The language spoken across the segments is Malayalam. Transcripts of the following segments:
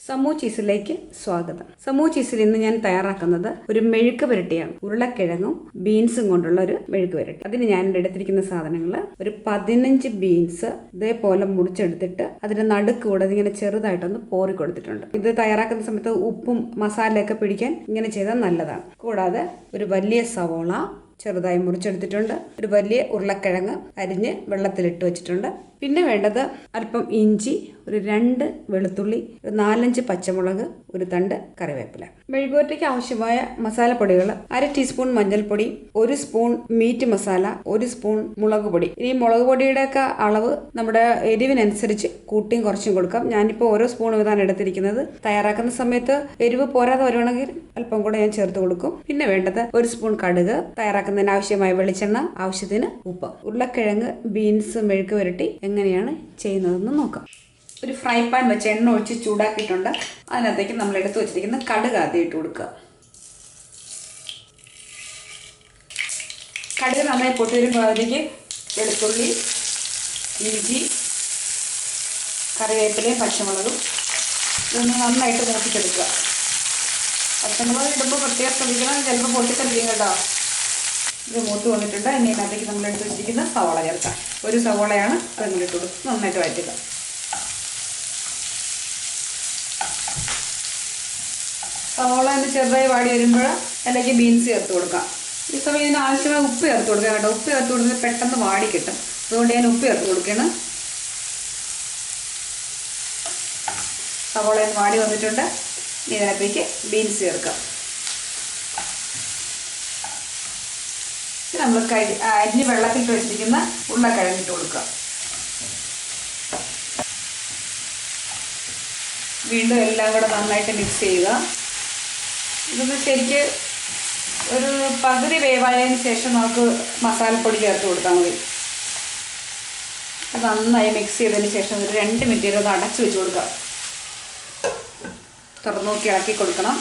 സമൂച്ചീസിലേക്ക് സ്വാഗതം. സമൂച്ചീസിൽ ഇന്ന് ഞാൻ തയ്യാറാക്കുന്നത് ഒരു മെഴുക്ക് പുരട്ടിയാണ്. ഉരുളക്കിഴങ്ങും ബീൻസും കൊണ്ടുള്ള ഒരു മെഴുക്ക് പുരട്ടി. അതിന് ഞാൻ എടുത്തിരിക്കുന്ന സാധനങ്ങൾ ഒരു 15 ബീൻസ് ഇതേപോലെ മുറിച്ചെടുത്തിട്ട് അതിന്റെ നടുക്കൂടെ ഇങ്ങനെ ചെറുതായിട്ടൊന്ന് പോറി കൊടുത്തിട്ടുണ്ട്. ഇത് തയ്യാറാക്കുന്ന സമയത്ത് ഉപ്പും മസാലയൊക്കെ പിടിക്കാൻ ഇങ്ങനെ ചെയ്താൽ നല്ലതാണ്. കൂടാതെ ഒരു വലിയ സവോള ചെറുതായി മുറിച്ചെടുത്തിട്ടുണ്ട്. ഒരു വലിയ ഉരുളക്കിഴങ്ങ് അരിഞ്ഞ് വെള്ളത്തിലിട്ട് വെച്ചിട്ടുണ്ട്. പിന്നെ വേണ്ടത് അല്പം ഇഞ്ചി, ഒരു 2 വെളുത്തുള്ളി, ഒരു 4-5 പച്ചമുളക്, ഒരു തണ്ട് കറിവേപ്പില. മെഴുകുവരട്ടിക്ക് ആവശ്യമായ മസാലപ്പൊടികൾ: 1/2 ടീസ്പൂൺ മഞ്ഞൾപ്പൊടി, 1 സ്പൂൺ മീറ്റ് മസാല, 1 സ്പൂൺ മുളക് പൊടി. ഇനി മുളക് പൊടിയുടെയൊക്കെ അളവ് നമ്മുടെ എരിവിനനുസരിച്ച് കൂട്ടിയും കുറച്ചും കൊടുക്കാം. ഞാനിപ്പോൾ ഓരോ സ്പൂൺ ഇതാണ് എടുത്തിരിക്കുന്നത്. തയ്യാറാക്കുന്ന സമയത്ത് എരിവ് പോരാതെ വരുവാണെങ്കിൽ അല്പം കൂടെ ഞാൻ ചേർത്ത് കൊടുക്കും. പിന്നെ വേണ്ടത് 1 സ്പൂൺ കടുക്, തയ്യാറാക്കുന്നതിന് ആവശ്യമായ വെളിച്ചെണ്ണ, ആവശ്യത്തിന് ഉപ്പ്. ഉരുളക്കിഴങ്ങ് ബീൻസ് മെഴുക്ക് പുരട്ടി എങ്ങനെയാണ് ചെയ്യുന്നതെന്ന് നോക്കാം. ഒരു ഫ്രൈ പാൻ വെച്ച് എണ്ണ ഒഴിച്ച് ചൂടാക്കിയിട്ടുണ്ട്. അതിനകത്തേക്ക് നമ്മൾ എടുത്തു വെച്ചിരിക്കുന്ന കടുക് ആദ്യം ഇട്ട് കൊടുക്കുക. കടുക് നന്നായി പൊട്ടി വരുമ്പോഴത്തേക്ക് വെളുത്തുള്ളി, ഇഞ്ചി, കറിവേപ്പിലയും പച്ചമുളകും ഇതൊന്ന് നന്നായിട്ട് മൂപ്പിച്ചെടുക്കുക. പച്ചമുളക് ഇടുമ്പോൾ പ്രത്യേകം ശ്രദ്ധിക്കണം, ചിലപ്പോൾ പൊട്ടിത്തെറിക്കും കേട്ടോ. ഇത് മൂത്ത് വന്നിട്ടുണ്ട്. ഇനി അതിനകത്തേക്ക് നമ്മൾ എടുത്ത് വെച്ചിരിക്കുന്ന സവോള ചേർക്കാം. ഒരു സവോളയാണ് അതും ഇട്ട് കൊടുത്ത് നന്നായിട്ട് വഴറ്റുക. സവോള ഒന്ന് ചെറുതായി വാടി വരുമ്പോൾ അതിലേക്ക് ബീൻസ് ചേർത്ത് കൊടുക്കാം. ഈ സമയം ഇതിന് ആവശ്യമായ ഉപ്പ് ചേർത്ത് കൊടുക്കുക കേട്ടോ. ഉപ്പ് ചേർത്ത് കൊടുക്കുന്നത് പെട്ടെന്ന് വാടി കിട്ടും. അതുകൊണ്ട് ഞാൻ ഉപ്പ് ചേർത്ത് കൊടുക്കുകയാണ്. സവോള വാടി വന്നിട്ടുണ്ട്. ഇനി ഇതിനകത്തേക്ക് ബീൻസ് ചേർക്കാം. നമ്മൾ അരിഞ്ഞ് വെള്ളത്തിൽ വെച്ചിരിക്കുന്ന ഉരുളക്കിഴങ്ങ് ഇട്ട് കൊടുക്കുക. വീണ്ടും എല്ലാം കൂടെ നന്നായിട്ട് മിക്സ് ചെയ്യുക. ഇതൊന്ന് ശരിക്ക് ഒരു പകുതി വേവായതിന് ശേഷം നമുക്ക് മസാലപ്പൊടി ചേർത്ത് കൊടുത്താൽ മതി. അത് നന്നായി മിക്സ് ചെയ്തതിന് ശേഷം ഒരു 2 മിനിറ്റ് ഒന്ന് അടച്ചു വെച്ച് കൊടുക്കുക. തുറന്നു നോക്കി ഇളക്കി കൊടുക്കണം.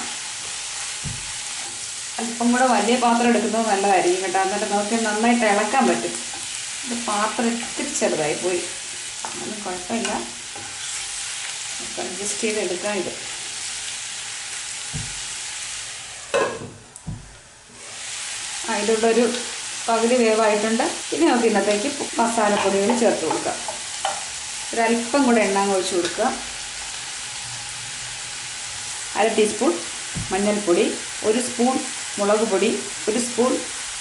അല്പം കൂടെ വലിയ പാത്രം എടുക്കുന്നത് നല്ലതായിരിക്കും കേട്ടോ. എന്നിട്ട് നമുക്ക് നന്നായിട്ട് ഇളക്കാൻ പറ്റും. ഇത് പാത്രം ഇത്തിരി ചെറുതായി പോയി, അതൊന്നും കുഴപ്പമില്ല, അഡ്ജസ്റ്റ് ചെയ്ത് എടുക്കാം. ഇത് ഇതിവിടെ ഒരു പകുതി വേവായിട്ടുണ്ട്. ഇനി നമുക്ക് ഇന്നത്തേക്ക് മസാലപ്പൊടികൾ ചേർത്ത് കൊടുക്കാം. ഒരല്പം കൂടെ എണ്ണ ഒഴിച്ച് കൊടുക്കുക. 1/2 ടീസ്പൂൺ മഞ്ഞൾപ്പൊടി, 1 സ്പൂൺ മുളക് പൊടി, 1 സ്പൂൺ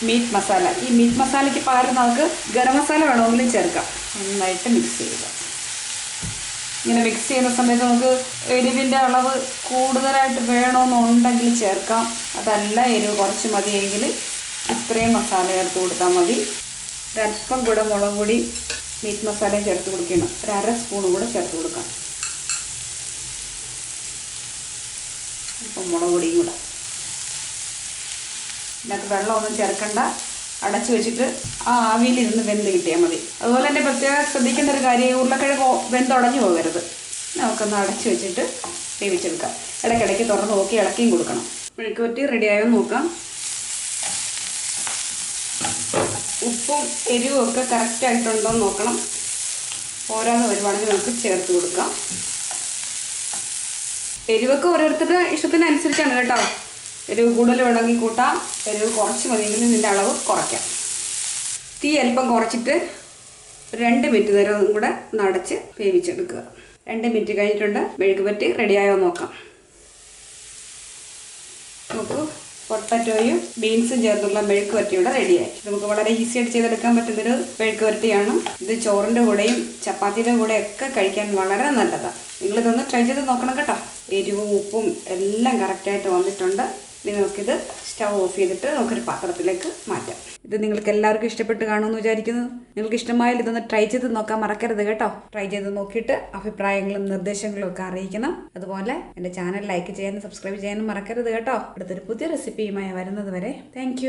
മീറ്റ് മസാല. ഈ മീറ്റ് മസാലയ്ക്ക് പകരം നമുക്ക് ഗരം മസാല വേണമെങ്കിലും ചേർക്കാം. നന്നായിട്ട് മിക്സ് ചെയ്യുക. ഇങ്ങനെ മിക്സ് ചെയ്യുന്ന സമയത്ത് നമുക്ക് എരിവിൻ്റെ അളവ് കൂടുതലായിട്ട് വേണമെന്നുണ്ടെങ്കിൽ ചേർക്കാം. അതല്ല എരിവ് കുറച്ച് മതിയെങ്കിൽ ഇത്രയും മസാല ചേർത്ത് കൊടുത്താൽ മതി. ഒരല്പം കൂടെ മുളക് പൊടി മീറ്റ് മസാലയും ചേർത്ത് കൊടുക്കണം. 1/2 സ്പൂൺ കൂടെ ചേർത്ത് കൊടുക്കാം. അല്പം മുളക് പൊടിയും കൂടെ. ഇതിനകത്ത് വെള്ളമൊന്നും ചേർക്കണ്ട, അടച്ചു വെച്ചിട്ട് ആ ആവിയിൽ ഇരുന്ന് വെന്ത് കിട്ടിയാൽ മതി. അതുപോലെ തന്നെ പ്രത്യേകം ശ്രദ്ധിക്കേണ്ട ഒരു കാര്യം, ഉരുളക്കിഴങ്ങ് വെന്തുടഞ്ഞു പോകരുത്. നമുക്കൊന്ന് അടച്ചു വെച്ചിട്ട് വേവിച്ചെടുക്കാം. ഇടയ്ക്കിടയ്ക്ക് തുറന്ന് നോക്കി ഇളക്കിയും കൊടുക്കണം. മെഴുക്ക് പുരട്ടി റെഡിയായോ നോക്കാം. ഉപ്പും എരിവും ഒക്കെ കറക്റ്റായിട്ടുണ്ടോ എന്ന് നോക്കണം. പോരാതെ വരുവാണെങ്കിൽ നമുക്ക് ചേർത്ത് കൊടുക്കാം. എരിവൊക്കെ ഓരോരുത്തരുടെ ഇഷ്ടത്തിനനുസരിച്ചാണ് കേട്ടോ. എരിവ് കൂടുതൽ വേണമെങ്കിൽ കൂട്ടാം, എരിവ് കുറച്ച് മതിയെങ്കിൽ ഇതിൻ്റെ അളവ് കുറയ്ക്കാം. തീ അല്പം കുറച്ചിട്ട് 2 മിനിറ്റ് നേരം കൂടെ നടച്ച് വേവിച്ചെടുക്കുക. 2 മിനിറ്റ് കഴിഞ്ഞിട്ടുണ്ട്. മെഴുക്ക് പുരട്ടി റെഡിയായോ നോക്കാം. നോക്കൂ, പൊട്ടറ്റോയും ബീൻസും ചേർന്നുള്ള മെഴുക്ക് പുരട്ടിയുടെ റെഡിയായി. നമുക്ക് വളരെ ഈസി ആയിട്ട് ചെയ്തെടുക്കാൻ പറ്റുന്നൊരു മെഴുക്ക് പുരട്ടിയാണ്. ഇത് ചോറിൻ്റെ കൂടെയും ചപ്പാത്തിയുടെ കൂടെയൊക്കെ കഴിക്കാൻ വളരെ നല്ലതാണ്. നിങ്ങളിതൊന്ന് ട്രൈ ചെയ്ത് നോക്കണം കേട്ടോ. എരിവും ഉപ്പും എല്ലാം കറക്റ്റായിട്ട് വന്നിട്ടുണ്ട്. ഇനി നമുക്കിത് സ്റ്റൗ ഓഫ് ചെയ്തിട്ട് നമുക്കൊരു പാത്രത്തിലേക്ക് മാറ്റാം. ഇത് നിങ്ങൾക്ക് എല്ലാവർക്കും ഇഷ്ടപ്പെട്ട് കാണുമെന്ന് വിചാരിക്കുന്നു. നിങ്ങൾക്ക് ഇഷ്ടമായാൽ ഇതൊന്ന് ട്രൈ ചെയ്ത് നോക്കാൻ മറക്കരുത് കേട്ടോ. ട്രൈ ചെയ്ത് നോക്കിയിട്ട് അഭിപ്രായങ്ങളും നിർദ്ദേശങ്ങളും ഒക്കെ അറിയിക്കണം. അതുപോലെ എൻ്റെ ചാനൽ ലൈക്ക് ചെയ്യാനും സബ്സ്ക്രൈബ് ചെയ്യാനും മറക്കരുത് കേട്ടോ. അടുത്തൊരു പുതിയ റെസിപ്പിയുമായി വരുന്നത് വരെ താങ്ക്